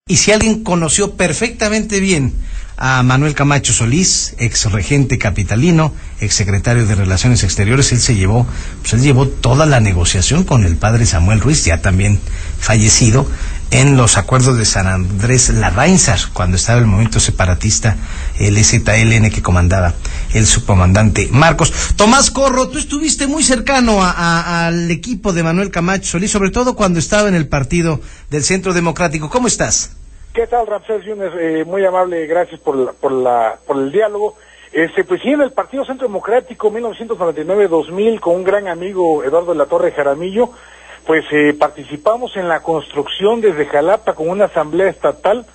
Y si alguien conoció perfectamente bien a Manuel Camacho Solís, ex regente capitalino, ex secretario de Relaciones Exteriores, él llevó toda la negociación con el padre Samuel Ruiz, ya también fallecido, en los acuerdos de San Andrés Larráinzar, cuando estaba el movimiento separatista, el EZLN que comandaba el subcomandante Marcos. Tomás Corro, tú estuviste muy cercano al equipo de Manuel Camacho Solís, sobre todo cuando estaba en el partido del Centro Democrático. ¿Cómo estás? ¿Qué tal, Ramsés Yunes? Muy amable, gracias por el diálogo. Pues sí, en el Partido Centro Democrático 1999-2000, con un gran amigo, Eduardo de la Torre Jaramillo, pues participamos en la construcción desde Jalapa con una asamblea estatal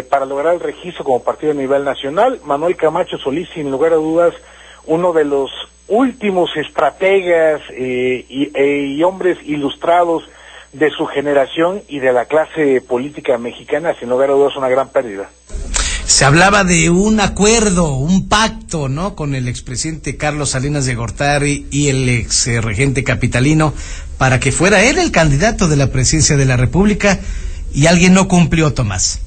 para lograr el registro como partido a nivel nacional. Manuel Camacho Solís, sin lugar a dudas, uno de los últimos estrategas y hombres ilustrados de su generación y de la clase política mexicana, sin lugar a dudas, una gran pérdida. Se hablaba de un acuerdo, un pacto, ¿no?, con el expresidente Carlos Salinas de Gortari y el ex regente capitalino para que fuera él el candidato de la presidencia de la República, y alguien no cumplió, Tomás.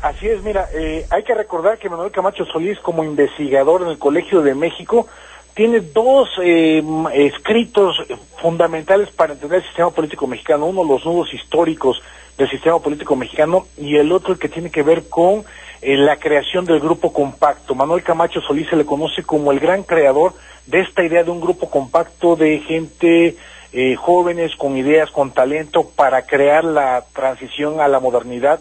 Así es, mira, hay que recordar que Manuel Camacho Solís, como investigador en el Colegio de México, tiene dos escritos fundamentales para entender el sistema político mexicano. Uno, los nudos históricos del sistema político mexicano, y el otro, el que tiene que ver con la creación del grupo compacto. Manuel Camacho Solís se le conoce como el gran creador de esta idea de un grupo compacto de gente jóvenes con ideas, con talento, para crear la transición a la modernidad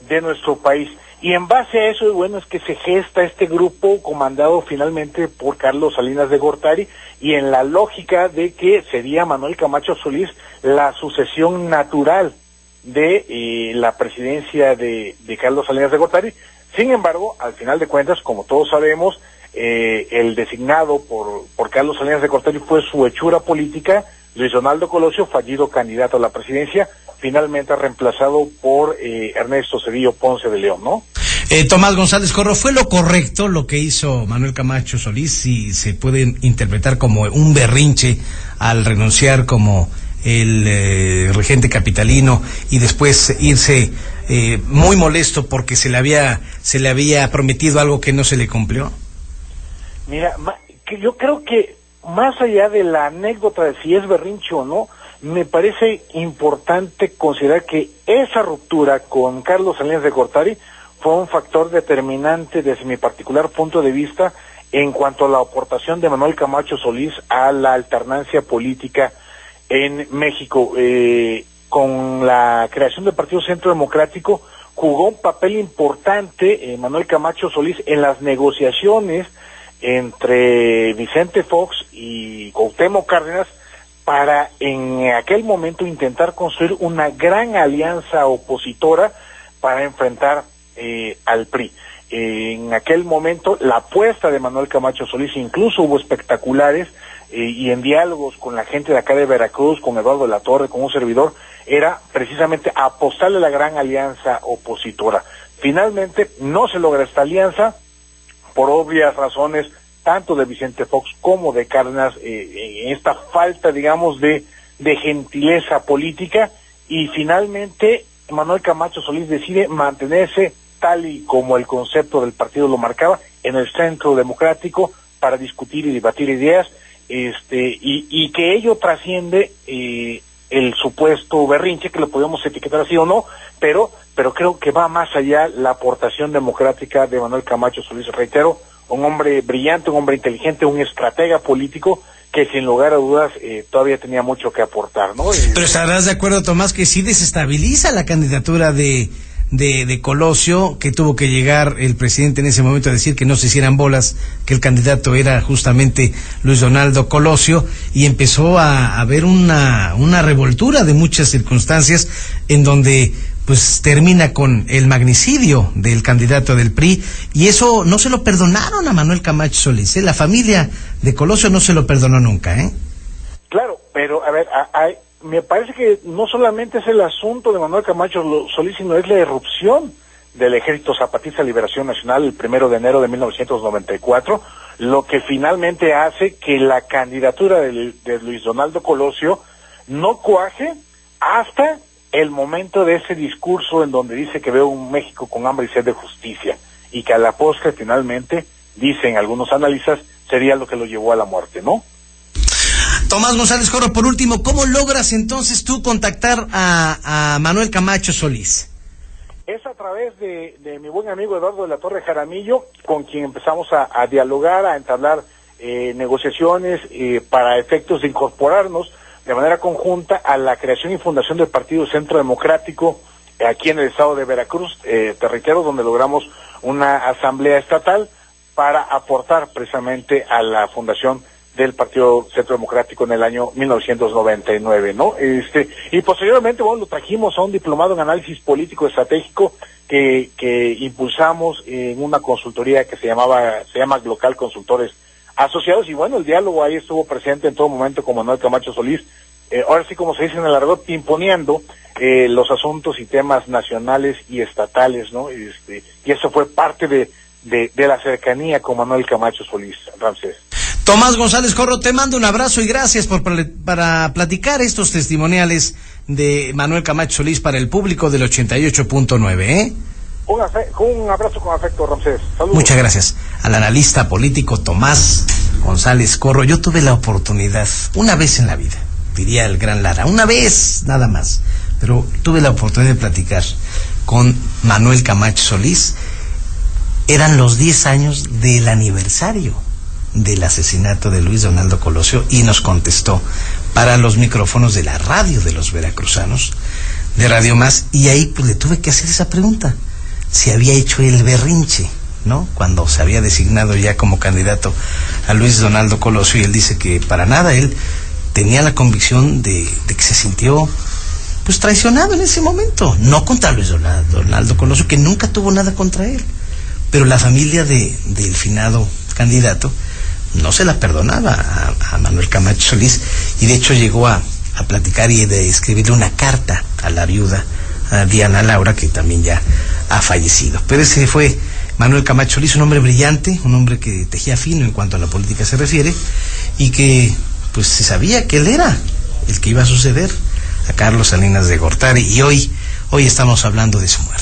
de nuestro país. Y en base a eso, bueno, es que se gesta este grupo comandado finalmente por Carlos Salinas de Gortari, y en la lógica de que sería Manuel Camacho Solís la sucesión natural de la presidencia de Carlos Salinas de Gortari. Sin embargo, al final de cuentas, como todos sabemos, el designado por Carlos Salinas de Gortari fue su hechura política, Luis Donaldo Colosio, fallido candidato a la presidencia, finalmente reemplazado por Ernesto Zedillo Ponce de León, ¿no? Tomás González Corro, ¿fue lo correcto lo que hizo Manuel Camacho Solís, si se puede interpretar como un berrinche al renunciar como el regente capitalino y después irse muy molesto porque se le había prometido algo que no se le cumplió? Mira, yo creo que más allá de la anécdota de si es berrinche o no, me parece importante considerar que esa ruptura con Carlos Salinas de Gortari fue un factor determinante desde mi particular punto de vista en cuanto a la aportación de Manuel Camacho Solís a la alternancia política en México. Con la creación del Partido Centro Democrático jugó un papel importante Manuel Camacho Solís en las negociaciones entre Vicente Fox y Cuauhtémoc Cárdenas para en aquel momento intentar construir una gran alianza opositora para enfrentar al PRI. En aquel momento la apuesta de Manuel Camacho Solís, incluso hubo espectaculares y en diálogos con la gente de acá de Veracruz, con Eduardo de la Torre, con un servidor, era precisamente apostarle a la gran alianza opositora. Finalmente no se logra esta alianza, por obvias razones, tanto de Vicente Fox como de Cárdenas, en esta falta, digamos, de gentileza política, y finalmente Manuel Camacho Solís decide mantenerse tal y como el concepto del partido lo marcaba, en el Centro Democrático, para discutir y debatir ideas, y que ello trasciende el supuesto berrinche, que lo podemos etiquetar así o no, pero creo que va más allá la aportación democrática de Manuel Camacho Solís. Reitero, un hombre brillante, un hombre inteligente, un estratega político que sin lugar a dudas todavía tenía mucho que aportar, ¿no? Pero estarás de acuerdo, Tomás, que sí desestabiliza la candidatura de Colosio, que tuvo que llegar el presidente en ese momento a decir que no se hicieran bolas, que el candidato era justamente Luis Donaldo Colosio, y empezó a haber una revoltura de muchas circunstancias en donde pues termina con el magnicidio del candidato del PRI, y eso no se lo perdonaron a Manuel Camacho Solís, la familia de Colosio no se lo perdonó nunca, Claro, pero a ver, me parece que no solamente es el asunto de Manuel Camacho Solís, sino es la irrupción del Ejército Zapatista de Liberación Nacional el 1 de enero de 1994, lo que finalmente hace que la candidatura de Luis Donaldo Colosio no cuaje hasta el momento de ese discurso en donde dice que veo un México con hambre y sed de justicia, y que a la postre finalmente, dicen algunos analistas, sería lo que lo llevó a la muerte, ¿no? Tomás González Corro, por último, ¿cómo logras entonces tú contactar a Manuel Camacho Solís? Es a través de mi buen amigo Eduardo de la Torre Jaramillo, con quien empezamos a dialogar, a entablar negociaciones para efectos de incorporarnos de manera conjunta a la creación y fundación del Partido Centro Democrático aquí en el estado de Veracruz, territorio donde logramos una asamblea estatal para aportar precisamente a la fundación del Partido Centro Democrático en el año 1999, ¿no? Y posteriormente, bueno, lo trajimos a un diplomado en análisis político estratégico que impulsamos en una consultoría que se llama Glocal Consultores Asociados, y bueno, el diálogo ahí estuvo presente en todo momento con Manuel Camacho Solís, ahora sí, como se dice en el argot, imponiendo los asuntos y temas nacionales y estatales, ¿no? Y eso fue parte de la cercanía con Manuel Camacho Solís, Ramsés. Tomás González Corro, te mando un abrazo y gracias para platicar estos testimoniales de Manuel Camacho Solís para el público del 88.9, ¿eh? Un abrazo con afecto, Ramsés. Saludos. Muchas gracias. Al analista político Tomás González Corro. Yo tuve la oportunidad, una vez en la vida, diría el gran Lara, una vez nada más, pero tuve la oportunidad de platicar con Manuel Camacho Solís. Eran los 10 años del aniversario del asesinato de Luis Donaldo Colosio y nos contestó para los micrófonos de la radio de los veracruzanos, de Radio Más, y ahí pues le tuve que hacer esa pregunta, si había hecho el berrinche, ¿no? Cuando se había designado ya como candidato a Luis Donaldo Colosio, y él dice que para nada, él tenía la convicción de que se sintió pues traicionado en ese momento, no contra Luis Donaldo Colosio, que nunca tuvo nada contra él, pero la familia del finado candidato no se la perdonaba a Manuel Camacho Solís, y de hecho llegó a platicar y de escribirle una carta a la viuda, a Diana Laura, que también ya ha fallecido. Pero ese fue Manuel Camacho Solís, un hombre brillante, un hombre que tejía fino en cuanto a la política se refiere, y que pues se sabía que él era el que iba a suceder a Carlos Salinas de Gortari, y hoy estamos hablando de su muerte.